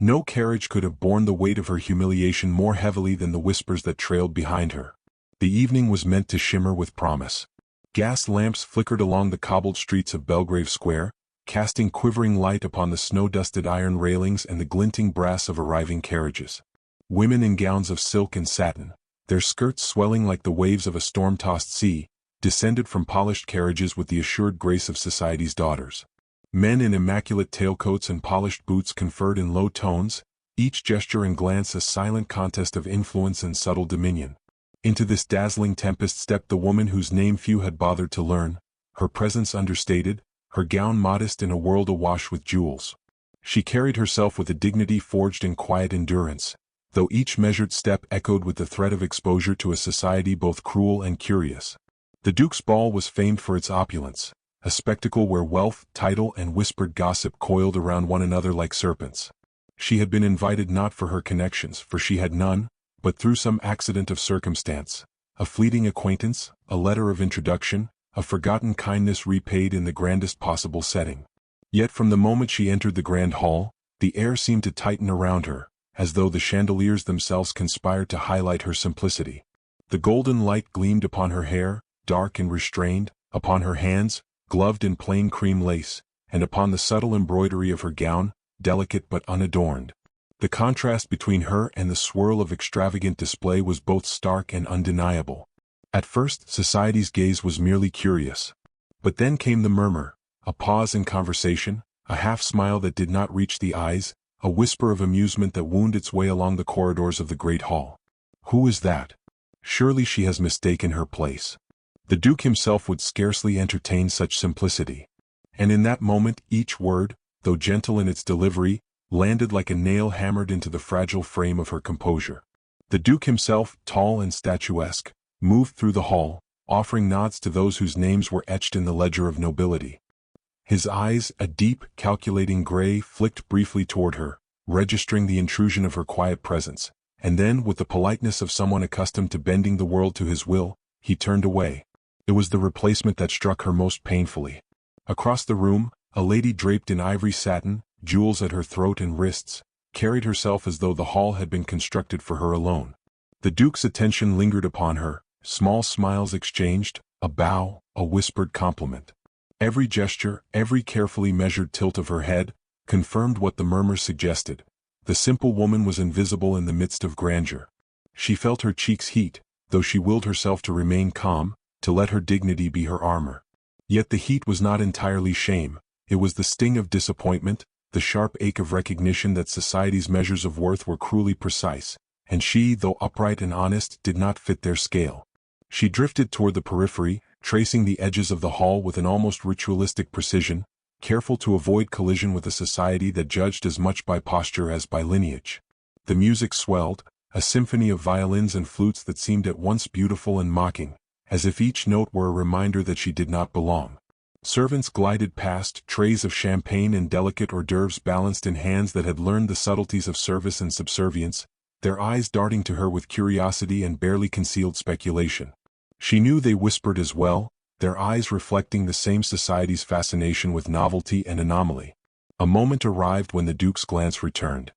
No carriage could have borne the weight of her humiliation more heavily than the whispers that trailed behind her. The evening was meant to shimmer with promise. Gas lamps flickered along the cobbled streets of Belgrave Square, casting quivering light upon the snow-dusted iron railings and the glinting brass of arriving carriages. Women in gowns of silk and satin, their skirts swelling like the waves of a storm-tossed sea, descended from polished carriages with the assured grace of society's daughters. Men in immaculate tailcoats and polished boots conferred in low tones, each gesture and glance a silent contest of influence and subtle dominion. Into this dazzling tempest stepped the woman whose name few had bothered to learn, her presence understated, her gown modest in a world awash with jewels. She carried herself with a dignity forged in quiet endurance, though each measured step echoed with the threat of exposure to a society both cruel and curious. The Duke's ball was famed for its opulence, a spectacle where wealth, title, and whispered gossip coiled around one another like serpents. She had been invited not for her connections, for she had none, but through some accident of circumstance, a fleeting acquaintance, a letter of introduction, a forgotten kindness repaid in the grandest possible setting. Yet from the moment she entered the grand hall, the air seemed to tighten around her, as though the chandeliers themselves conspired to highlight her simplicity. The golden light gleamed upon her hair, dark and restrained, upon her hands, gloved in plain cream lace, and upon the subtle embroidery of her gown, delicate but unadorned. The contrast between her and the swirl of extravagant display was both stark and undeniable. At first, society's gaze was merely curious. But then came the murmur, a pause in conversation, a half-smile that did not reach the eyes, a whisper of amusement that wound its way along the corridors of the great hall. Who is that? Surely she has mistaken her place. The Duke himself would scarcely entertain such simplicity. And in that moment each word, though gentle in its delivery, landed like a nail hammered into the fragile frame of her composure. The Duke himself, tall and statuesque, moved through the hall, offering nods to those whose names were etched in the ledger of nobility. His eyes, a deep, calculating gray, flicked briefly toward her, registering the intrusion of her quiet presence, and then, with the politeness of someone accustomed to bending the world to his will, he turned away. It was the replacement that struck her most painfully. Across the room, a lady draped in ivory satin, jewels at her throat and wrists, carried herself as though the hall had been constructed for her alone. The Duke's attention lingered upon her, small smiles exchanged, a bow, a whispered compliment. Every gesture, every carefully measured tilt of her head, confirmed what the murmur suggested. The simple woman was invisible in the midst of grandeur. She felt her cheeks heat, though she willed herself to remain calm, to let her dignity be her armor. Yet the heat was not entirely shame, it was the sting of disappointment, the sharp ache of recognition that society's measures of worth were cruelly precise, and she, though upright and honest, did not fit their scale. She drifted toward the periphery, tracing the edges of the hall with an almost ritualistic precision, careful to avoid collision with a society that judged as much by posture as by lineage. The music swelled, a symphony of violins and flutes that seemed at once beautiful and mocking, as if each note were a reminder that she did not belong. Servants glided past, trays of champagne and delicate hors d'oeuvres balanced in hands that had learned the subtleties of service and subservience, their eyes darting to her with curiosity and barely concealed speculation. She knew they whispered as well, their eyes reflecting the same society's fascination with novelty and anomaly. A moment arrived when the Duke's glance returned.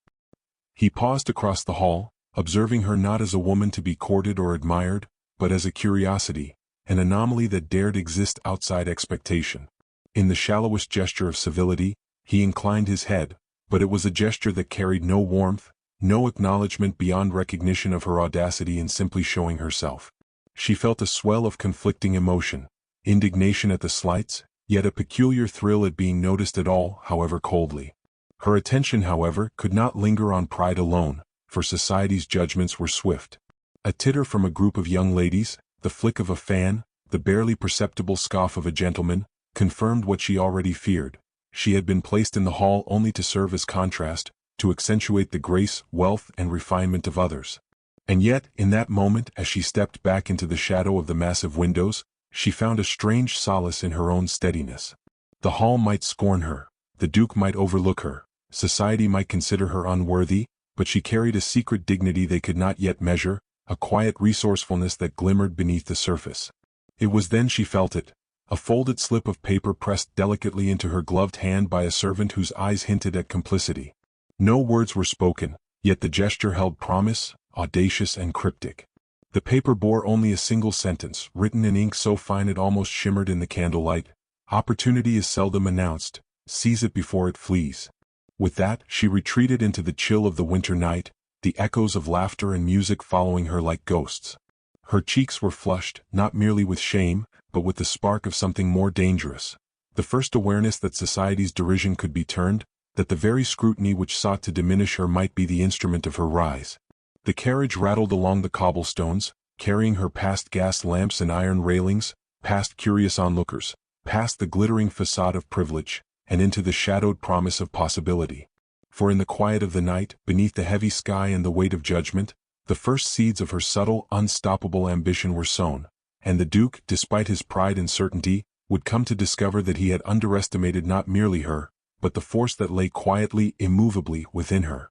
He paused across the hall, observing her not as a woman to be courted or admired, but as a curiosity, an anomaly that dared exist outside expectation. In the shallowest gesture of civility, he inclined his head, but it was a gesture that carried no warmth, no acknowledgement beyond recognition of her audacity in simply showing herself. She felt a swell of conflicting emotion, indignation at the slights, yet a peculiar thrill at being noticed at all, however coldly. Her attention, however, could not linger on pride alone, for society's judgments were swift. A titter from a group of young ladies, the flick of a fan, the barely perceptible scoff of a gentleman, confirmed what she already feared. She had been placed in the hall only to serve as contrast, to accentuate the grace, wealth, and refinement of others. And yet, in that moment, as she stepped back into the shadow of the massive windows, she found a strange solace in her own steadiness. The hall might scorn her, the Duke might overlook her, society might consider her unworthy, but she carried a secret dignity they could not yet measure, a quiet resourcefulness that glimmered beneath the surface. It was then she felt it, a folded slip of paper pressed delicately into her gloved hand by a servant whose eyes hinted at complicity. No words were spoken, yet the gesture held promise, audacious and cryptic. The paper bore only a single sentence, written in ink so fine it almost shimmered in the candlelight. Opportunity is seldom announced, seize it before it flees. With that, she retreated into the chill of the winter night, the echoes of laughter and music following her like ghosts. Her cheeks were flushed, not merely with shame, but with the spark of something more dangerous. The first awareness that society's derision could be turned, that the very scrutiny which sought to diminish her might be the instrument of her rise. The carriage rattled along the cobblestones, carrying her past gas lamps and iron railings, past curious onlookers, past the glittering facade of privilege, and into the shadowed promise of possibility. For in the quiet of the night, beneath the heavy sky and the weight of judgment, the first seeds of her subtle, unstoppable ambition were sown, and the Duke, despite his pride and certainty, would come to discover that he had underestimated not merely her, but the force that lay quietly, immovably within her.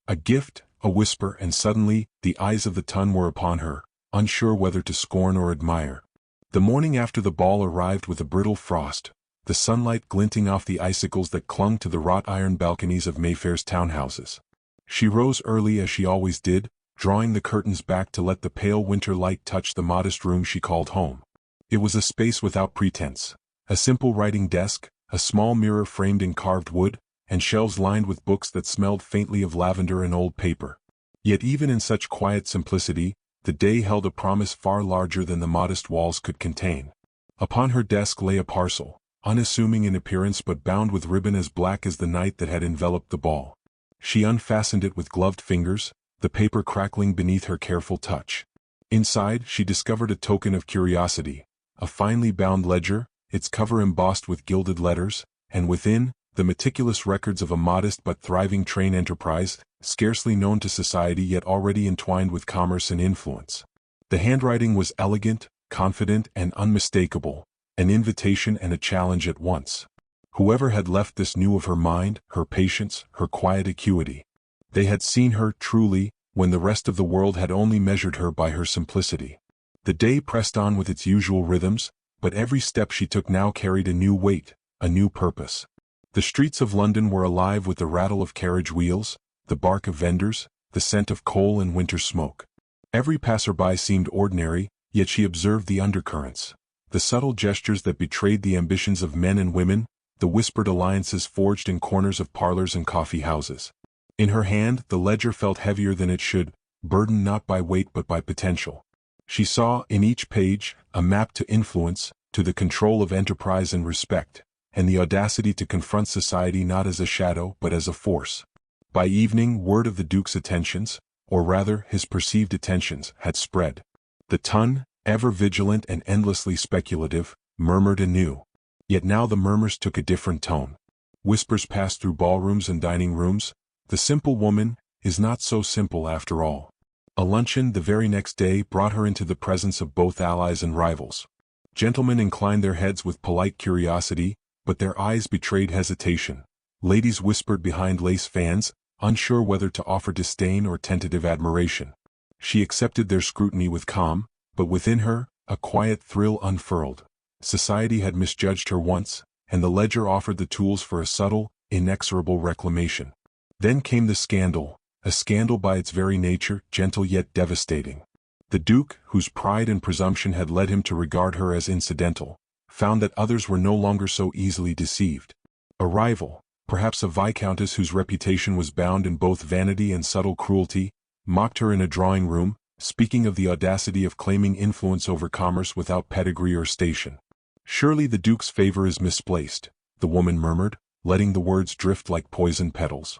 A gift, a whisper, and suddenly, the eyes of the ton were upon her, unsure whether to scorn or admire. The morning after the ball arrived with a brittle frost, the sunlight glinting off the icicles that clung to the wrought iron balconies of Mayfair's townhouses. She rose early as she always did, drawing the curtains back to let the pale winter light touch the modest room she called home. It was a space without pretense, a simple writing desk, a small mirror framed in carved wood, and shelves lined with books that smelled faintly of lavender and old paper. Yet even in such quiet simplicity, the day held a promise far larger than the modest walls could contain. Upon her desk lay a parcel, unassuming in appearance but bound with ribbon as black as the night that had enveloped the ball. She unfastened it with gloved fingers, the paper crackling beneath her careful touch. Inside, she discovered a token of curiosity, a finely bound ledger, its cover embossed with gilded letters, and within, the meticulous records of a modest but thriving train enterprise, scarcely known to society yet already entwined with commerce and influence. The handwriting was elegant, confident, and unmistakable, an invitation and a challenge at once. Whoever had left this knew of her mind, her patience, her quiet acuity. They had seen her, truly, when the rest of the world had only measured her by her simplicity. The day pressed on with its usual rhythms, but every step she took now carried a new weight, a new purpose. The streets of London were alive with the rattle of carriage wheels, the bark of vendors, the scent of coal and winter smoke. Every passerby seemed ordinary, yet she observed the undercurrents, the subtle gestures that betrayed the ambitions of men and women, the whispered alliances forged in corners of parlors and coffee houses. In her hand, the ledger felt heavier than it should, burdened not by weight but by potential. She saw, in each page, a map to influence, to the control of enterprise and respect, and the audacity to confront society not as a shadow but as a force. By evening, word of the Duke's attentions, or rather his perceived attentions, had spread. The ton, ever vigilant and endlessly speculative, murmured anew. Yet now the murmurs took a different tone. Whispers passed through ballrooms and dining rooms. The simple woman is not so simple after all. A luncheon the very next day brought her into the presence of both allies and rivals. Gentlemen inclined their heads with polite curiosity, but their eyes betrayed hesitation. Ladies whispered behind lace fans, unsure whether to offer disdain or tentative admiration. She accepted their scrutiny with calm, but within her, a quiet thrill unfurled. Society had misjudged her once, and the ledger offered the tools for a subtle, inexorable reclamation. Then came the scandal, a scandal by its very nature, gentle yet devastating. The Duke, whose pride and presumption had led him to regard her as incidental, found that others were no longer so easily deceived. A rival, perhaps a viscountess whose reputation was bound in both vanity and subtle cruelty, mocked her in a drawing-room, speaking of the audacity of claiming influence over commerce without pedigree or station. "Surely the Duke's favor is misplaced," the woman murmured, letting the words drift like poisoned petals.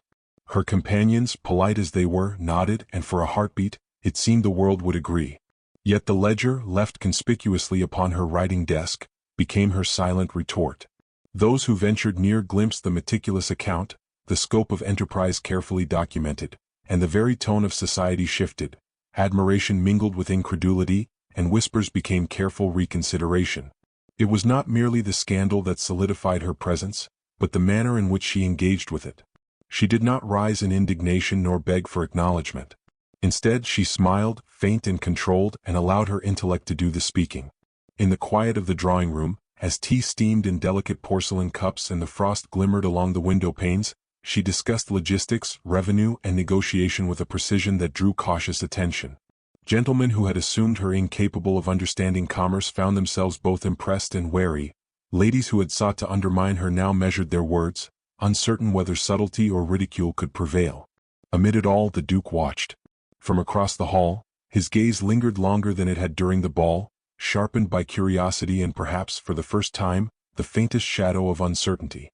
Her companions, polite as they were, nodded, and for a heartbeat, it seemed the world would agree. Yet the ledger, left conspicuously upon her writing desk, became her silent retort. Those who ventured near glimpsed the meticulous account, the scope of enterprise carefully documented, and the very tone of society shifted. Admiration mingled with incredulity, and whispers became careful reconsideration. It was not merely the scandal that solidified her presence, but the manner in which she engaged with it. She did not rise in indignation nor beg for acknowledgement. Instead, she smiled, faint and controlled, and allowed her intellect to do the speaking. In the quiet of the drawing-room, as tea steamed in delicate porcelain cups and the frost glimmered along the window panes, She discussed logistics, revenue, and negotiation with a precision that drew cautious attention. Gentlemen who had assumed her incapable of understanding commerce found themselves both impressed and wary. Ladies who had sought to undermine her now measured their words, uncertain whether subtlety or ridicule could prevail. Amid it all, the Duke watched. From across the hall, his gaze lingered longer than it had during the ball, sharpened by curiosity and perhaps, for the first time, the faintest shadow of uncertainty.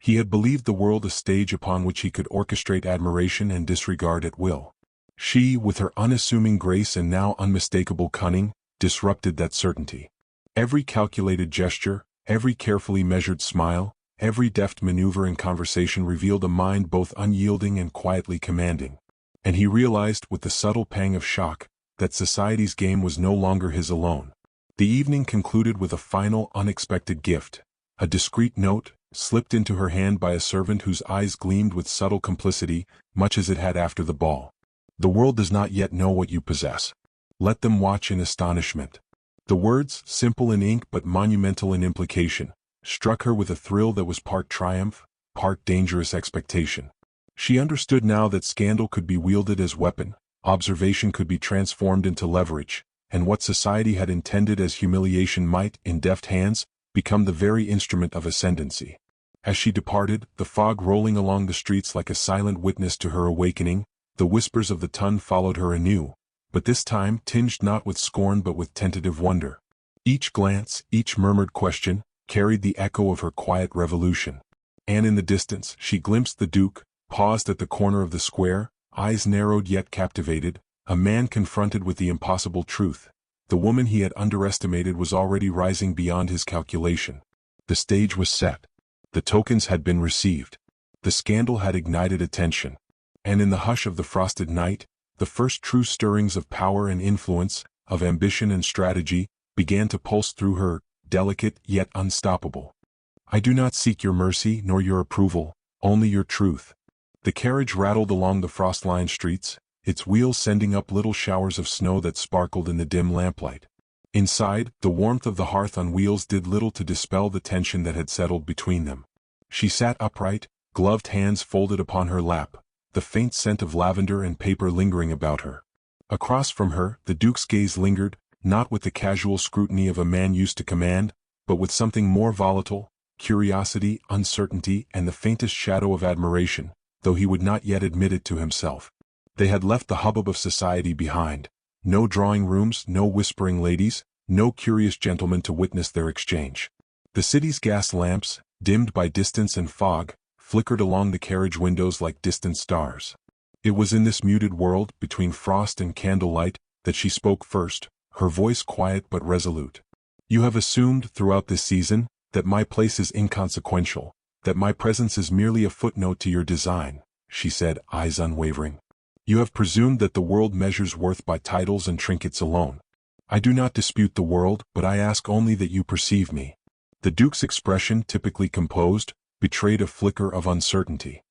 He had believed the world a stage upon which he could orchestrate admiration and disregard at will. She, with her unassuming grace and now unmistakable cunning, disrupted that certainty. Every calculated gesture, every carefully measured smile, every deft maneuver in conversation revealed a mind both unyielding and quietly commanding. And he realized, with the subtle pang of shock, that society's game was no longer his alone. The evening concluded with a final, unexpected gift. A discreet note, slipped into her hand by a servant whose eyes gleamed with subtle complicity, much as it had after the ball. "The world does not yet know what you possess. Let them watch in astonishment." The words, simple in ink but monumental in implication, struck her with a thrill that was part triumph, part dangerous expectation. She understood now that scandal could be wielded as weapon, observation could be transformed into leverage, and what society had intended as humiliation might, in deft hands, become the very instrument of ascendancy. As she departed, the fog rolling along the streets like a silent witness to her awakening, the whispers of the ton followed her anew, but this time tinged not with scorn but with tentative wonder. Each glance, each murmured question, carried the echo of her quiet revolution. And in the distance, she glimpsed the Duke, paused at the corner of the square, eyes narrowed yet captivated, a man confronted with the impossible truth. The woman he had underestimated was already rising beyond his calculation. The stage was set. The tokens had been received. The scandal had ignited attention. And in the hush of the frosted night, the first true stirrings of power and influence, of ambition and strategy, began to pulse through her, delicate yet unstoppable. "I do not seek your mercy nor your approval, only your truth." The carriage rattled along the frost-lined streets, its wheels sending up little showers of snow that sparkled in the dim lamplight. Inside, the warmth of the hearth on wheels did little to dispel the tension that had settled between them. She sat upright, gloved hands folded upon her lap, the faint scent of lavender and paper lingering about her. Across from her, the Duke's gaze lingered, not with the casual scrutiny of a man used to command, but with something more volatile, curiosity, uncertainty, and the faintest shadow of admiration, though he would not yet admit it to himself. They had left the hubbub of society behind. No drawing rooms, no whispering ladies, no curious gentlemen to witness their exchange. The city's gas lamps, dimmed by distance and fog, flickered along the carriage windows like distant stars. It was in this muted world, between frost and candlelight, that she spoke first, her voice quiet but resolute. "You have assumed, throughout this season, that my place is inconsequential, that my presence is merely a footnote to your design," she said, eyes unwavering. "You have presumed that the world measures worth by titles and trinkets alone. I do not dispute the world, but I ask only that you perceive me." The Duke's expression, typically composed, betrayed a flicker of uncertainty.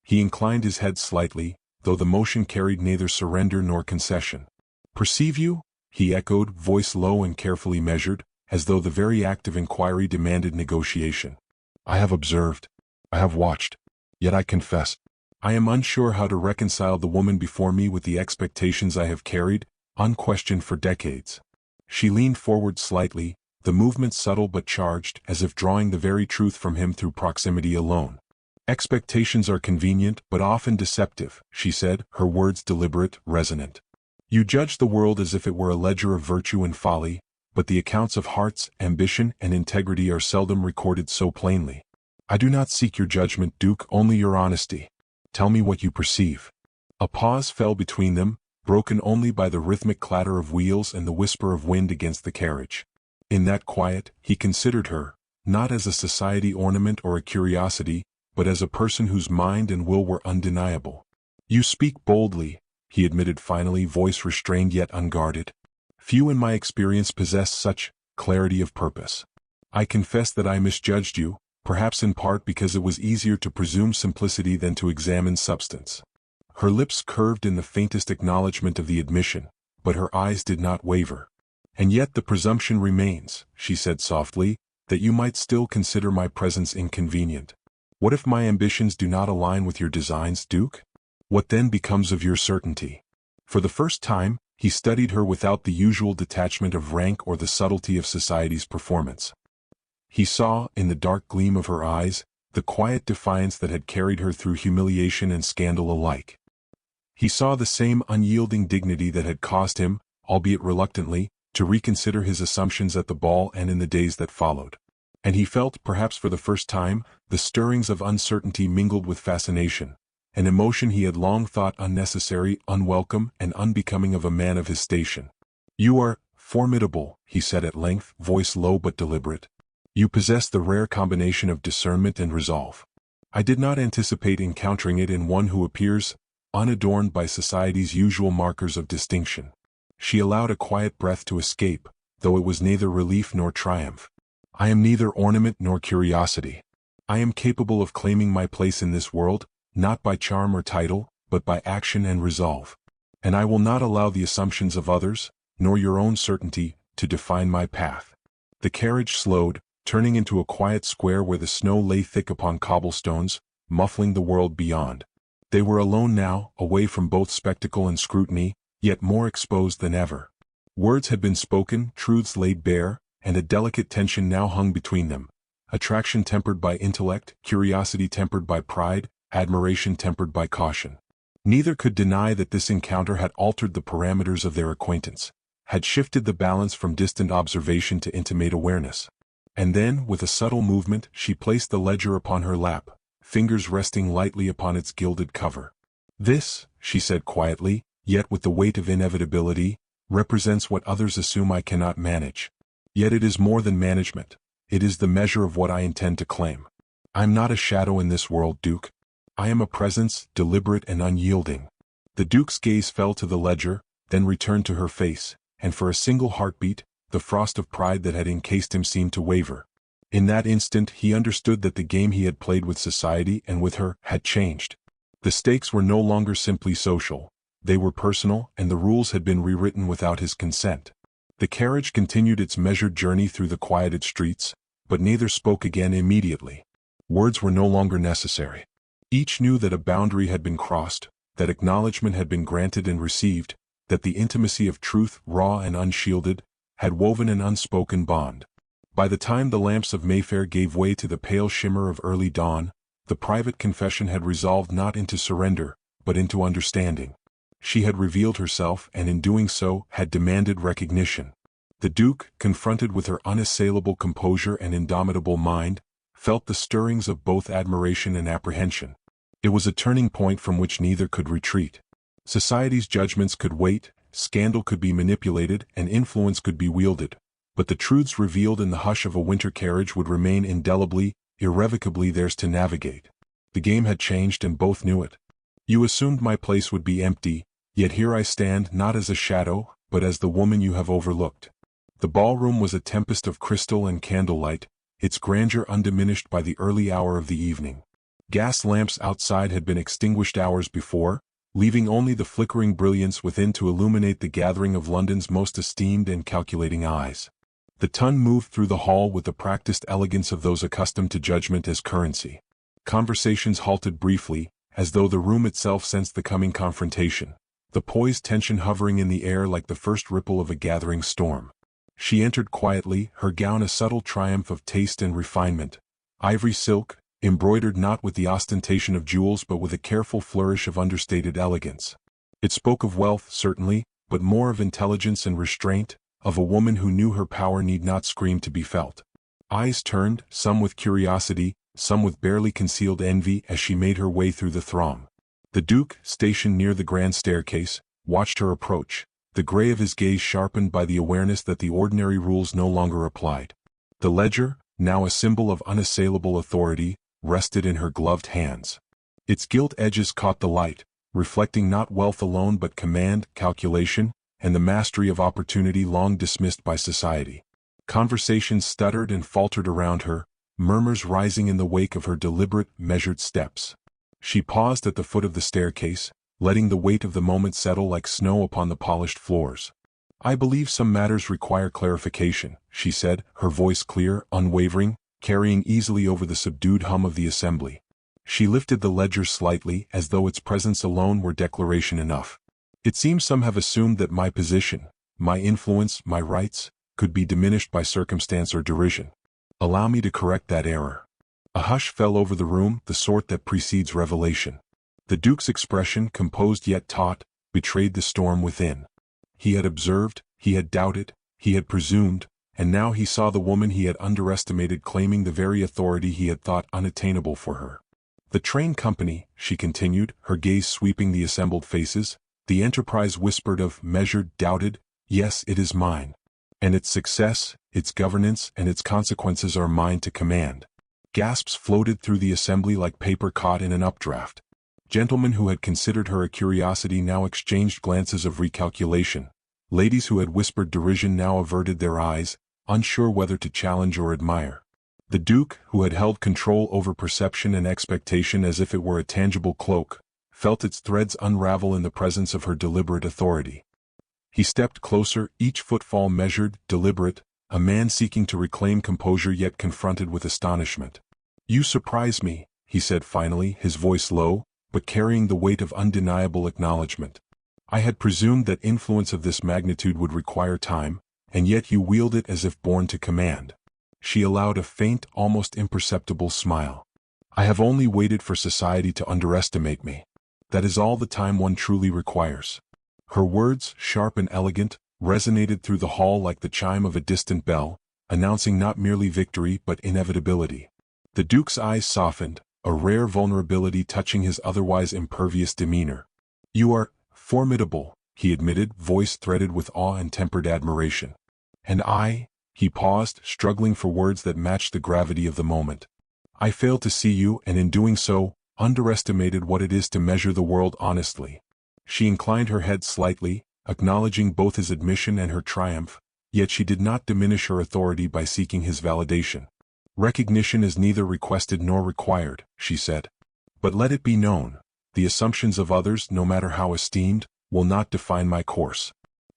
He inclined his head slightly, though the motion carried neither surrender nor concession. "Perceive you?" he echoed, voice low and carefully measured, as though the very act of inquiry demanded negotiation. "I have observed. I have watched. Yet I confess, I am unsure how to reconcile the woman before me with the expectations I have carried, unquestioned for decades." She leaned forward slightly, the movement subtle but charged, as if drawing the very truth from him through proximity alone. "Expectations are convenient but often deceptive," she said, her words deliberate, resonant. "You judge the world as if it were a ledger of virtue and folly, but the accounts of hearts, ambition, and integrity are seldom recorded so plainly. I do not seek your judgment, Duke, only your honesty. Tell me what you perceive." A pause fell between them, broken only by the rhythmic clatter of wheels and the whisper of wind against the carriage. In that quiet, he considered her, not as a society ornament or a curiosity, but as a person whose mind and will were undeniable. "You speak boldly," he admitted finally, voice restrained yet unguarded. "Few in my experience possess such clarity of purpose. I confess that I misjudged you, perhaps in part because it was easier to presume simplicity than to examine substance." Her lips curved in the faintest acknowledgement of the admission, but her eyes did not waver. "And yet the presumption remains," she said softly, "that you might still consider my presence inconvenient." What if my ambitions do not align with your designs, Duke? What then becomes of your certainty? For the first time, he studied her without the usual detachment of rank or the subtlety of society's performance. He saw, in the dark gleam of her eyes, the quiet defiance that had carried her through humiliation and scandal alike. He saw the same unyielding dignity that had caused him, albeit reluctantly, to reconsider his assumptions at the ball and in the days that followed. And he felt, perhaps for the first time, the stirrings of uncertainty mingled with fascination, an emotion he had long thought unnecessary, unwelcome, and unbecoming of a man of his station. "You are formidable," he said at length, voice low but deliberate. "You possess the rare combination of discernment and resolve. I did not anticipate encountering it in one who appears unadorned by society's usual markers of distinction." She allowed a quiet breath to escape, though it was neither relief nor triumph. "I am neither ornament nor curiosity. I am capable of claiming my place in this world, not by charm or title, but by action and resolve. And I will not allow the assumptions of others, nor your own certainty, to define my path." The carriage slowed, turning into a quiet square where the snow lay thick upon cobblestones, muffling the world beyond. They were alone now, away from both spectacle and scrutiny, yet more exposed than ever. Words had been spoken, truths laid bare, and a delicate tension now hung between them. Attraction tempered by intellect, curiosity tempered by pride, admiration tempered by caution. Neither could deny that this encounter had altered the parameters of their acquaintance, had shifted the balance from distant observation to intimate awareness. And then, with a subtle movement, she placed the ledger upon her lap, fingers resting lightly upon its gilded cover. "This," she said quietly, yet with the weight of inevitability, "represents what others assume I cannot manage. Yet it is more than management. It is the measure of what I intend to claim. I am not a shadow in this world, Duke. I am a presence, deliberate and unyielding." The Duke's gaze fell to the ledger, then returned to her face, and for a single heartbeat, the frost of pride that had encased him seemed to waver. In that instant he understood that the game he had played with society and with her had changed. The stakes were no longer simply social. They were personal, and the rules had been rewritten without his consent. The carriage continued its measured journey through the quieted streets, but neither spoke again immediately. Words were no longer necessary. Each knew that a boundary had been crossed, that acknowledgment had been granted and received, that the intimacy of truth, raw and unshielded, had woven an unspoken bond. By the time the lamps of Mayfair gave way to the pale shimmer of early dawn, the private confession had resolved not into surrender, but into understanding. She had revealed herself, and in doing so, had demanded recognition. The Duke, confronted with her unassailable composure and indomitable mind, felt the stirrings of both admiration and apprehension. It was a turning point from which neither could retreat. Society's judgments could wait, scandal could be manipulated, and influence could be wielded, but the truths revealed in the hush of a winter carriage would remain indelibly, irrevocably theirs to navigate. The game had changed and both knew it. "You assumed my place would be empty, yet here I stand not as a shadow, but as the woman you have overlooked." The ballroom was a tempest of crystal and candlelight, its grandeur undiminished by the early hour of the evening. Gas lamps outside had been extinguished hours before, leaving only the flickering brilliance within to illuminate the gathering of London's most esteemed and calculating eyes. The ton moved through the hall with the practiced elegance of those accustomed to judgment as currency. Conversations halted briefly, as though the room itself sensed the coming confrontation, the poised tension hovering in the air like the first ripple of a gathering storm. She entered quietly, her gown a subtle triumph of taste and refinement, ivory silk, embroidered not with the ostentation of jewels but with a careful flourish of understated elegance. It spoke of wealth, certainly, but more of intelligence and restraint, of a woman who knew her power need not scream to be felt. Eyes turned, some with curiosity, some with barely concealed envy, as she made her way through the throng. The Duke, stationed near the grand staircase, watched her approach, the gray of his gaze sharpened by the awareness that the ordinary rules no longer applied. The ledger, now a symbol of unassailable authority, rested in her gloved hands. Its gilt edges caught the light, reflecting not wealth alone but command, calculation, and the mastery of opportunity long dismissed by society. Conversations stuttered and faltered around her, murmurs rising in the wake of her deliberate, measured steps. She paused at the foot of the staircase, letting the weight of the moment settle like snow upon the polished floors. "I believe some matters require clarification," she said, her voice clear, unwavering, carrying easily over the subdued hum of the assembly. She lifted the ledger slightly as though its presence alone were declaration enough. It seems some have assumed that my position, my influence, my rights, could be diminished by circumstance or derision. Allow me to correct that error. A hush fell over the room, the sort that precedes revelation. The Duke's expression, composed yet taut, betrayed the storm within. He had observed, he had doubted, he had presumed, and now he saw the woman he had underestimated claiming the very authority he had thought unattainable for her. The train company, she continued, her gaze sweeping the assembled faces, the enterprise whispered of, measured, doubted, yes, it is mine. And its success, its governance, and its consequences are mine to command. Gasps floated through the assembly like paper caught in an updraft. Gentlemen who had considered her a curiosity now exchanged glances of recalculation. Ladies who had whispered derision now averted their eyes, unsure whether to challenge or admire. The Duke, who had held control over perception and expectation as if it were a tangible cloak, felt its threads unravel in the presence of her deliberate authority. He stepped closer, each footfall measured, deliberate, a man seeking to reclaim composure yet confronted with astonishment. "You surprise me," he said finally, his voice low, but carrying the weight of undeniable acknowledgement. "I had presumed that influence of this magnitude would require time, and yet you wield it as if born to command." She allowed a faint, almost imperceptible smile. "I have only waited for society to underestimate me. That is all the time one truly requires." Her words, sharp and elegant, resonated through the hall like the chime of a distant bell, announcing not merely victory but inevitability. The Duke's eyes softened, a rare vulnerability touching his otherwise impervious demeanor. "You are formidable," he admitted, voice threaded with awe and tempered admiration. "And he paused, struggling for words that matched the gravity of the moment. "I failed to see you, and in doing so, underestimated what it is to measure the world honestly." She inclined her head slightly, acknowledging both his admission and her triumph, yet she did not diminish her authority by seeking his validation. "Recognition is neither requested nor required," she said. "But let it be known, the assumptions of others, no matter how esteemed, will not define my course.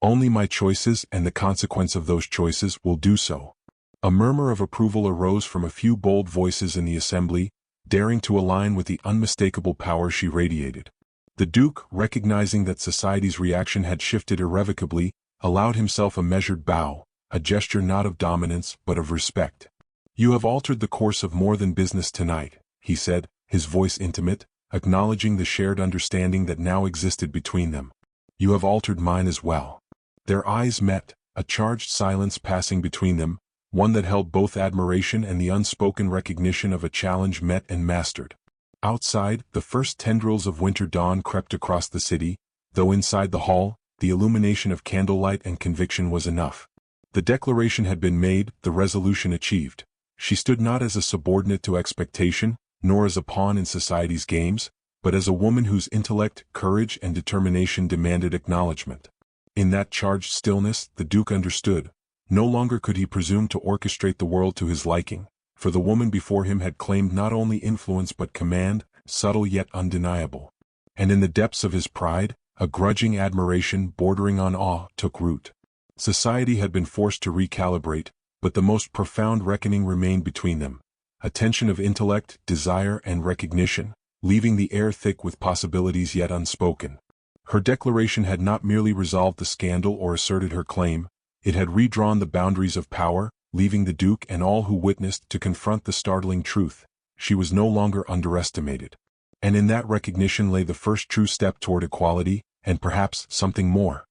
Only my choices and the consequence of those choices will do so." A murmur of approval arose from a few bold voices in the assembly, daring to align with the unmistakable power she radiated. The Duke, recognizing that society's reaction had shifted irrevocably, allowed himself a measured bow, a gesture not of dominance but of respect. "You have altered the course of more than business tonight," he said, his voice intimate, acknowledging the shared understanding that now existed between them. "You have altered mine as well." Their eyes met, a charged silence passing between them, one that held both admiration and the unspoken recognition of a challenge met and mastered. Outside, the first tendrils of winter dawn crept across the city, though inside the hall, the illumination of candlelight and conviction was enough. The declaration had been made, the resolution achieved. She stood not as a subordinate to expectation, nor as a pawn in society's games, but as a woman whose intellect, courage, and determination demanded acknowledgement. In that charged stillness, the Duke understood. No longer could he presume to orchestrate the world to his liking, for the woman before him had claimed not only influence but command, subtle yet undeniable. And in the depths of his pride, a grudging admiration bordering on awe took root. Society had been forced to recalibrate, but the most profound reckoning remained between them. A tension of intellect, desire, and recognition, leaving the air thick with possibilities yet unspoken. Her declaration had not merely resolved the scandal or asserted her claim, it had redrawn the boundaries of power, leaving the Duke and all who witnessed to confront the startling truth. She was no longer underestimated. And in that recognition lay the first true step toward equality, and perhaps something more.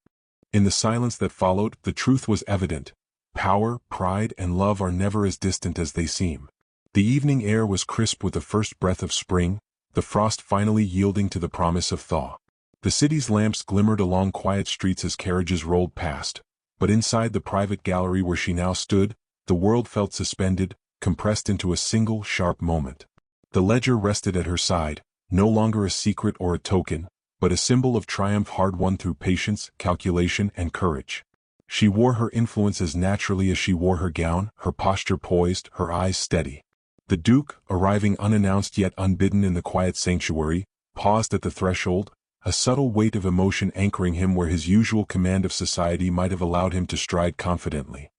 In the silence that followed, the truth was evident. Power, pride, and love are never as distant as they seem. The evening air was crisp with the first breath of spring, the frost finally yielding to the promise of thaw. The city's lamps glimmered along quiet streets as carriages rolled past, but inside the private gallery where she now stood, the world felt suspended, compressed into a single, sharp moment. The ledger rested at her side, no longer a secret or a token, but a symbol of triumph hard-won through patience, calculation, and courage. She wore her influence as naturally as she wore her gown, her posture poised, her eyes steady. The Duke, arriving unannounced yet unbidden in the quiet sanctuary, paused at the threshold, a subtle weight of emotion anchoring him where his usual command of society might have allowed him to stride confidently.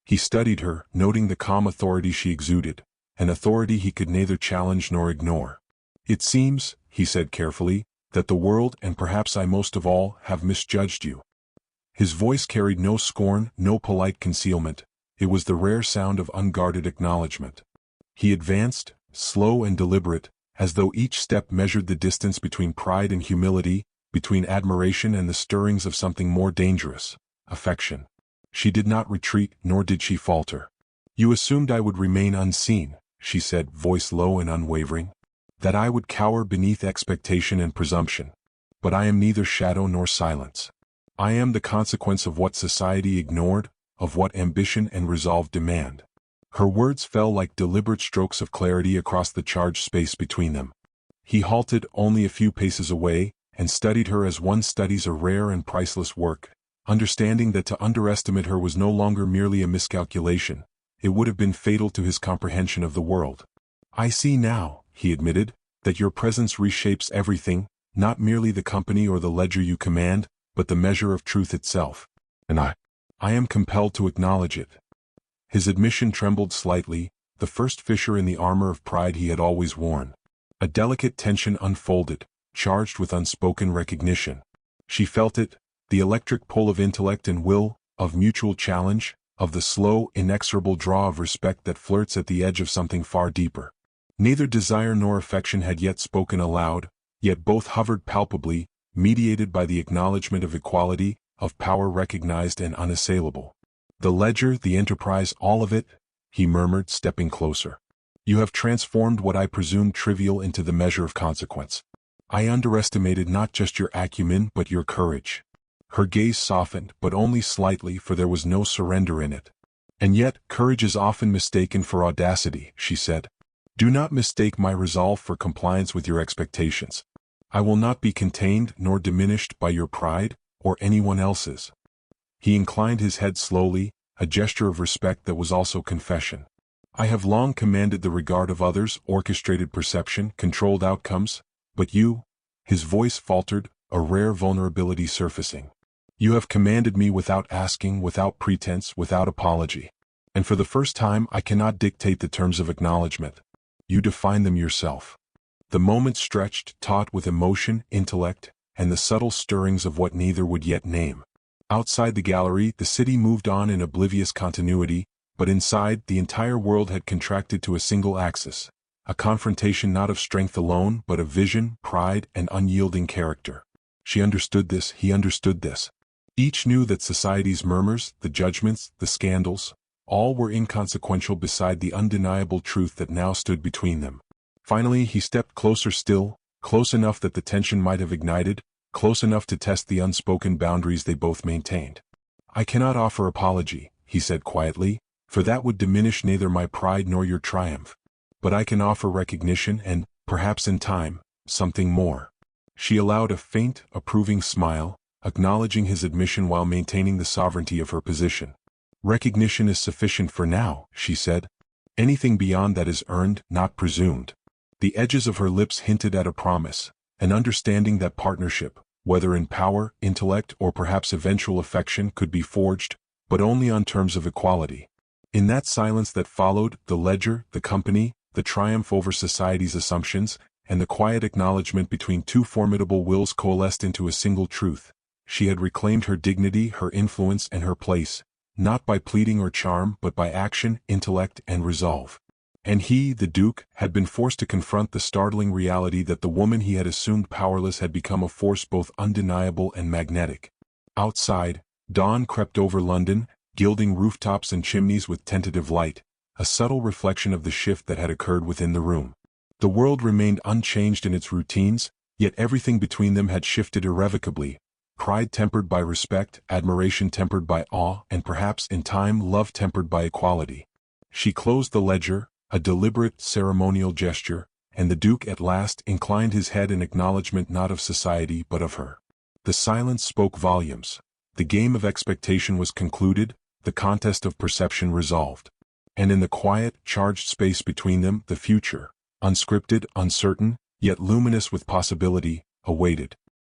He studied her, noting the calm authority she exuded, an authority he could neither challenge nor ignore. "It seems," he said carefully, "that the world, and perhaps I most of all, have misjudged you." His voice carried no scorn, no polite concealment. It was the rare sound of unguarded acknowledgement. He advanced, slow and deliberate, as though each step measured the distance between pride and humility, between admiration and the stirrings of something more dangerous, affection. She did not retreat, nor did she falter. "You assumed I would remain unseen," she said, voice low and unwavering. "That I would cower beneath expectation and presumption. But I am neither shadow nor silence. I am the consequence of what society ignored, of what ambition and resolve demand." Her words fell like deliberate strokes of clarity across the charged space between them. He halted only a few paces away, and studied her as one studies a rare and priceless work, understanding that to underestimate her was no longer merely a miscalculation. It would have been fatal to his comprehension of the world. "I see now," he admitted, "that your presence reshapes everything, not merely the company or the ledger you command, but the measure of truth itself. And I am compelled to acknowledge it." His admission trembled slightly, the first fissure in the armor of pride he had always worn. A delicate tension unfolded, charged with unspoken recognition. She felt it, the electric pull of intellect and will, of mutual challenge, of the slow, inexorable draw of respect that flirts at the edge of something far deeper. Neither desire nor affection had yet spoken aloud, yet both hovered palpably, mediated by the acknowledgement of equality, of power recognized and unassailable. "The ledger, the enterprise, all of it," he murmured, stepping closer. "You have transformed what I presumed trivial into the measure of consequence. I underestimated not just your acumen but your courage." Her gaze softened, but only slightly, for there was no surrender in it. "And yet, courage is often mistaken for audacity," she said. "Do not mistake my resolve for compliance with your expectations. I will not be contained nor diminished by your pride, or anyone else's." He inclined his head slowly, a gesture of respect that was also confession. "I have long commanded the regard of others, orchestrated perception, controlled outcomes, but you—" his voice faltered, a rare vulnerability surfacing. "You have commanded me without asking, without pretense, without apology. And for the first time I cannot dictate the terms of acknowledgement. You define them yourself." The moment stretched, taut with emotion, intellect, and the subtle stirrings of what neither would yet name. Outside the gallery, the city moved on in oblivious continuity, but inside, the entire world had contracted to a single axis, a confrontation not of strength alone, but of vision, pride, and unyielding character. She understood this, he understood this. Each knew that society's murmurs, the judgments, the scandals, all were inconsequential beside the undeniable truth that now stood between them. Finally he stepped closer still, close enough that the tension might have ignited, close enough to test the unspoken boundaries they both maintained. "I cannot offer apology," he said quietly, "for that would diminish neither my pride nor your triumph. But I can offer recognition and, perhaps in time, something more." She allowed a faint, approving smile, acknowledging his admission while maintaining the sovereignty of her position. "Recognition is sufficient for now," she said. "Anything beyond that is earned, not presumed." The edges of her lips hinted at a promise, an understanding that partnership, whether in power, intellect, or perhaps eventual affection, could be forged, but only on terms of equality. In that silence that followed, the ledger, the company, the triumph over society's assumptions, and the quiet acknowledgement between two formidable wills coalesced into a single truth. She had reclaimed her dignity, her influence, and her place, not by pleading or charm, but by action, intellect, and resolve. And he, the Duke, had been forced to confront the startling reality that the woman he had assumed powerless had become a force both undeniable and magnetic. Outside, dawn crept over London, gilding rooftops and chimneys with tentative light, a subtle reflection of the shift that had occurred within the room. The world remained unchanged in its routines, yet everything between them had shifted irrevocably, pride tempered by respect, admiration tempered by awe, and perhaps, in time, love tempered by equality. She closed the ledger, a deliberate, ceremonial gesture, and the Duke at last inclined his head in acknowledgement not of society but of her. The silence spoke volumes. The game of expectation was concluded, the contest of perception resolved. And in the quiet, charged space between them, the future, unscripted, uncertain, yet luminous with possibility, awaited.